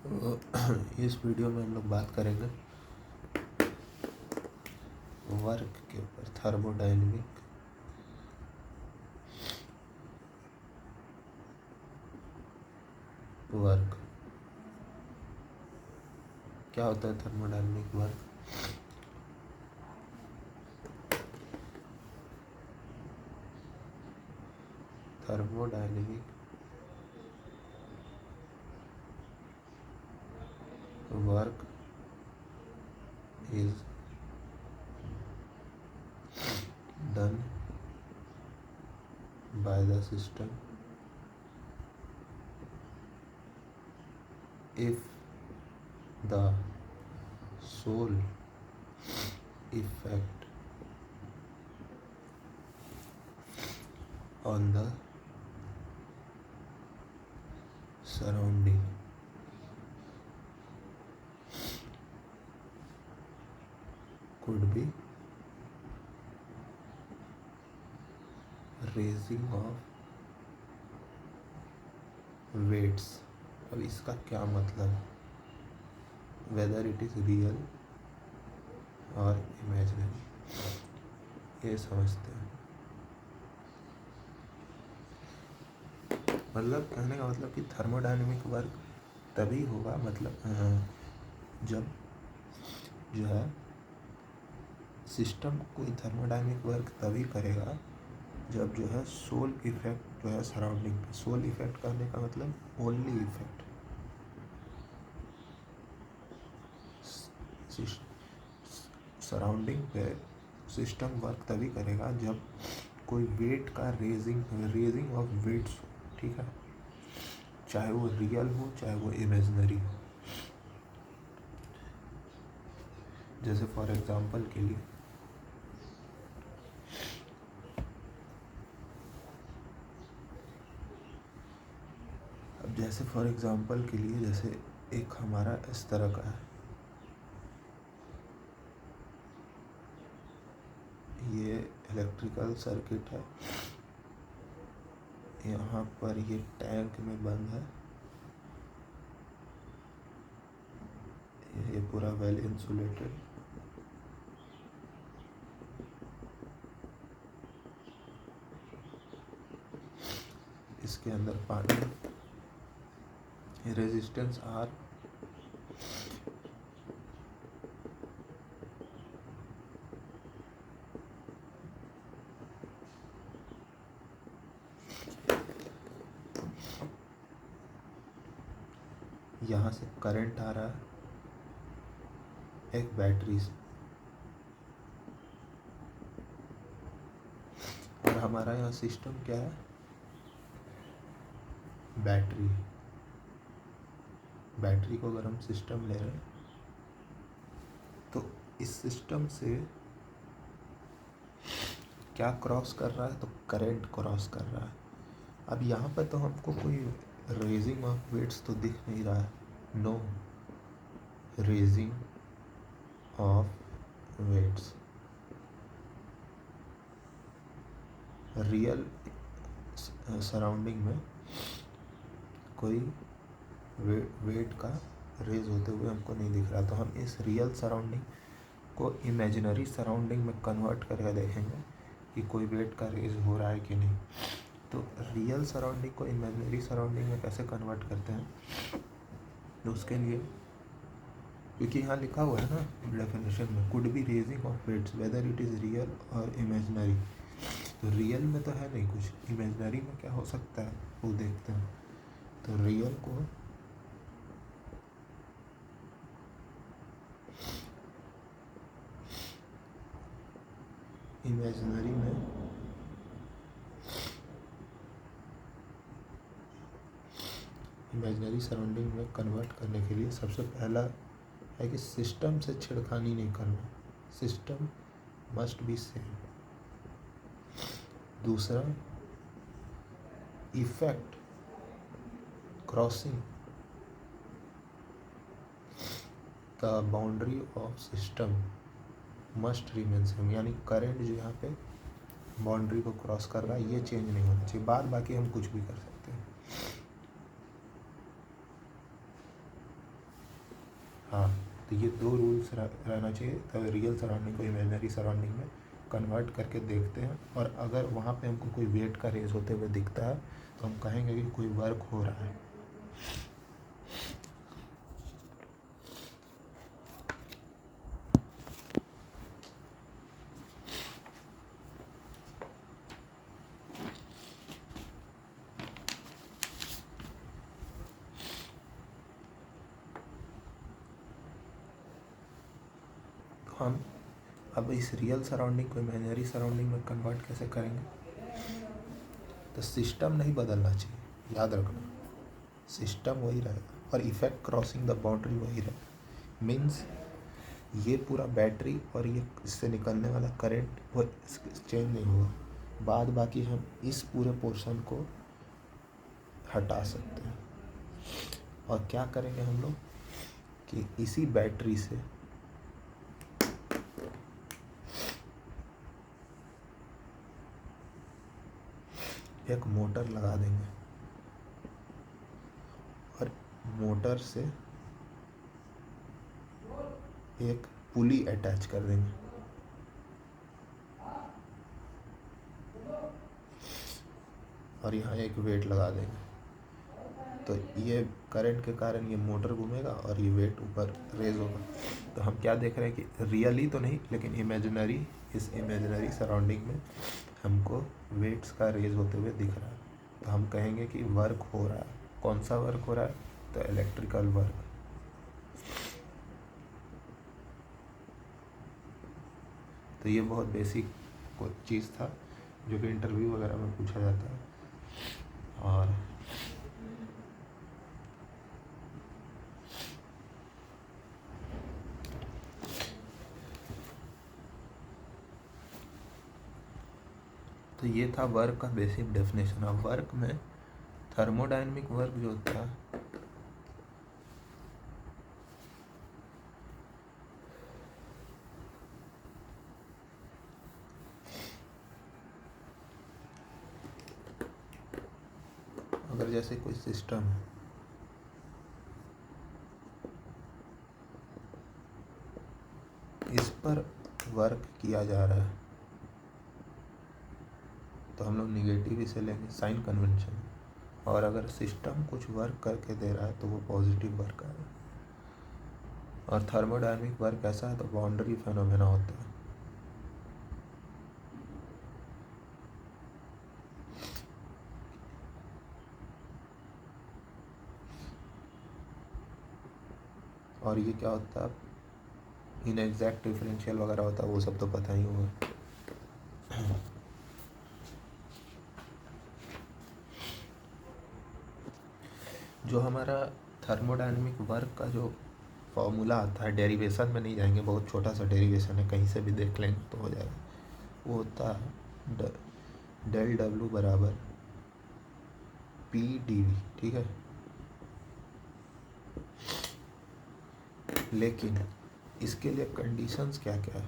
तो इस वीडियो में हम लोग बात करेंगे वर्क के ऊपर, थर्मोडायनेमिक वर्क। क्या होता है thermodynamic work? Thermodynamic work is done by the system if the sole effect on the surrounding could be raising of weights। अब इसका क्या मतलब, वेदर इट इज रियल और इमेजिनरी, ये समझते हैं। मतलब कहने का मतलब कि थर्मोडायनेमिक वर्क तभी होगा, मतलब जब जो है सिस्टम कोई थर्मोडायनेमिक वर्क तभी करेगा जब जो है सोल इफेक्ट जो है सराउंडिंग पे, सोल इफेक्ट करने का मतलब ओनली इफेक्ट, सराउंडिंग पे सिस्टम वर्क तभी करेगा जब कोई वेट का रेजिंग ऑफ वेट्स, ठीक है, चाहे वो रियल हो चाहे वो इमेजिनरी हो। जैसे फॉर एग्जांपल के लिए जैसे एक हमारा इस तरह का है, ये इलेक्ट्रिकल सर्किट है, यहाँ पर ये टैंक में बंद है, ये पूरा वेल इंसुलेटेड, इसके अंदर पानी, रेजिस्टेंस आर, यहाँ से करंट आ रहा है एक बैटरी से, और हमारा यहाँ सिस्टम क्या है, बैटरी को अगर हम सिस्टम ले रहे हैं तो इस सिस्टम से क्या क्रॉस कर रहा है, तो करंट क्रॉस कर रहा है। अब यहाँ पर तो हमको कोई रेजिंग ऑफ वेट्स तो दिख नहीं रहा है, no raising of weights, real surrounding में कोई वेट का रेज होते हुए हमको नहीं दिख रहा। तो हम इस रियल सराउंडिंग को इमेजिनरी सराउंडिंग में कन्वर्ट करके देखेंगे कि कोई वेट का रेज हो रहा है कि नहीं। तो रियल सराउंडिंग को इमेजिनरी सराउंडिंग में कैसे कन्वर्ट करते हैं, तो उसके लिए, क्योंकि यहाँ लिखा हुआ है ना डेफिनेशन में, could be raising of weights whether it is real और इमेजिनरी। तो रियल में तो है नहीं कुछ, इमेजिनरी में क्या हो सकता है वो देखते हैं। तो रियल को इमेजिनरी सराउंडिंग में कन्वर्ट करने के लिए सबसे पहला है कि सिस्टम से छेड़खानी नहीं करना, सिस्टम मस्ट बी सेम। दूसरा, effect crossing the boundary of system must remain same, यानी करंट जो यहाँ पे बाउंड्री को क्रॉस कर रहा है ये चेंज नहीं होना चाहिए, बाद बाकी हम कुछ भी कर सकते हैं। हाँ, तो ये दो रूल्स रहना चाहिए, तब रियल सराउंडिंग को इमेजिनरी सराउंडिंग में कन्वर्ट करके देखते हैं। और अगर वहाँ पे हमको कोई वेट का रेज होते हुए दिखता है तो हम कहेंगे कि कोई वर्क हो रहा है। तो हम अब इस रियल सराउंडिंग को इमेजिनरी सराउंडिंग में कन्वर्ट कैसे करेंगे? तो सिस्टम नहीं बदलना चाहिए, याद रखना, सिस्टम वही रहेगा और इफेक्ट क्रॉसिंग द बाउंड्री वही रहेगा। मीन्स ये पूरा बैटरी और ये इससे निकलने वाला करंट वो चेंज नहीं होगा, बाद बाकी हम इस पूरे पोर्शन को हटा सकते हैं। और क्या करेंगे हम लोग कि इसी बैटरी से एक मोटर लगा देंगे और मोटर से एक पुली अटैच कर देंगे। और यहाँ एक वेट लगा देंगे, तो ये करंट के कारण ये मोटर घूमेगा और ये वेट ऊपर रेज होगा। तो हम क्या देख रहे हैं कि रियली तो नहीं, लेकिन इमेजिनरी, इस इमेजिनरी सराउंडिंग में हमको वेट्स का रेज होते हुए दिख रहा है। तो हम कहेंगे कि वर्क हो रहा है। कौन सा वर्क हो रहा है? तो इलेक्ट्रिकल वर्क। तो ये बहुत बेसिक चीज़ था जो कि इंटरव्यू वगैरह में पूछा जाता है। और तो ये था वर्क का बेसिक डेफिनेशन। ऑफ वर्क में थर्मोडायनेमिक वर्क जो होता है अगर जैसे कोई सिस्टम है, इस पर वर्क किया जा रहा है, तो हम लोग निगेटिव इसे लेंगे, साइन कन्वेंशन। और अगर सिस्टम कुछ वर्क करके दे रहा है तो वो पॉजिटिव वर्क आएगा। और थर्मोडायनेमिक वर्क ऐसा है तो बाउंड्री फेनोमेना होता है। और ये क्या होता है, इनएग्जैक्ट डिफरेंशियल वगैरह होता है, वो सब तो पता ही होगा। जो हमारा थर्मोडायनेमिक वर्क का जो फॉर्मूला आता है, डेरिवेशन में नहीं जाएंगे, बहुत छोटा सा डेरिवेशन है, कहीं से भी देख लेंगे तो हो जाएगा। वो होता है डेल डब्ल्यू बराबर पी डी वी, ठीक है। लेकिन इसके लिए कंडीशंस क्या क्या है?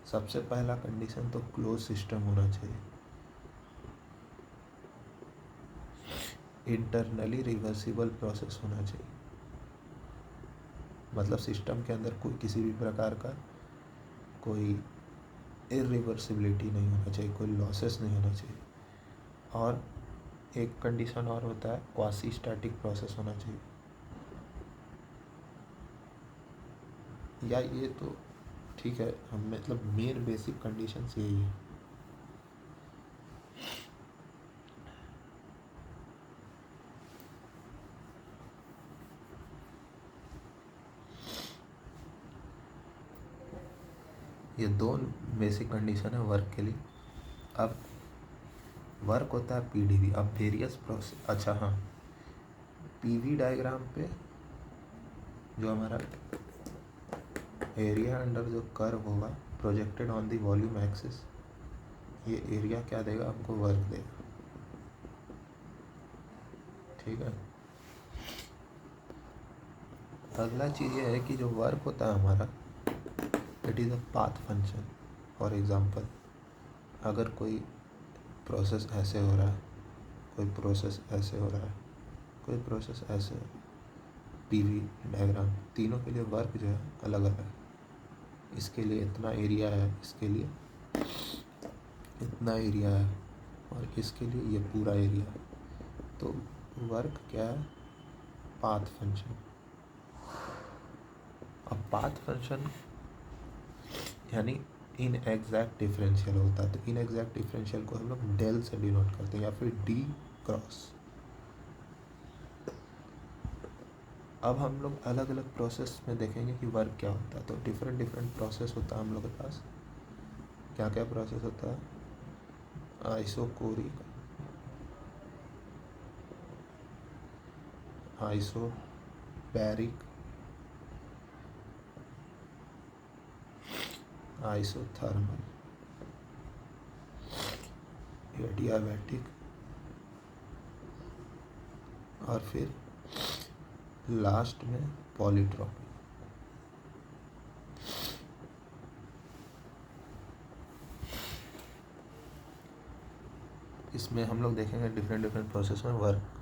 सबसे पहला कंडीशन तो क्लोज सिस्टम होना चाहिए, इंटरनली रिवर्सिबल प्रोसेस होना चाहिए। मतलब सिस्टम के अंदर कोई किसी भी प्रकार का कोई इरिवर्सिबिलिटी नहीं होना चाहिए, कोई लॉसेस नहीं होना चाहिए। और एक कंडीशन और होता है, क्वासी स्टैटिक प्रोसेस होना चाहिए। या ये तो ठीक है, हम मतलब मेन बेसिक कंडीशंस यही है। ये दो बेसिक कंडीशन है वर्क के लिए। अब वर्क होता है पीडीवी। अब वेरियस प्रोसेस, अच्छा हाँ, पीवी डायग्राम पे जो हमारा एरिया अंडर जो कर्व होगा projected on the volume axis, ये एरिया क्या देगा हमको? वर्क देगा, ठीक है। अगला चीज़ ये है कि जो वर्क होता है हमारा, it is a path function. For example, अगर कोई प्रोसेस ऐसे हो रहा है, कोई प्रोसेस ऐसे हो रहा है, कोई प्रोसेस ऐसे हो रहा है, पीवी डायग्राम, तीनों के लिए वर्क जो है अलग अलग है। इसके लिए इतना एरिया है, इसके लिए इतना एरिया है, और इसके लिए ये पूरा एरिया है। तो वर्क क्या है? Path function. अब पाथ फंक्शन यानी इन एग्जैक्ट डिफरेंशियल होता है। तो इन एग्जैक्ट डिफरेंशियल को हम लोग डेल से डिनोट करते हैं या फिर डी क्रॉस। अब हम लोग अलग अलग प्रोसेस में देखेंगे कि वर्क क्या होता है। तो डिफरेंट डिफरेंट प्रोसेस होता है हम लोग के पास। क्या क्या प्रोसेस होता है? आइसोकोरिक, आइसोबैरिक, आइसोथर्मल, एडियाबैटिक, और फिर लास्ट में पॉलीट्रॉपिक। इसमें हम लोग देखेंगे डिफरेंट डिफरेंट प्रोसेस में वर्क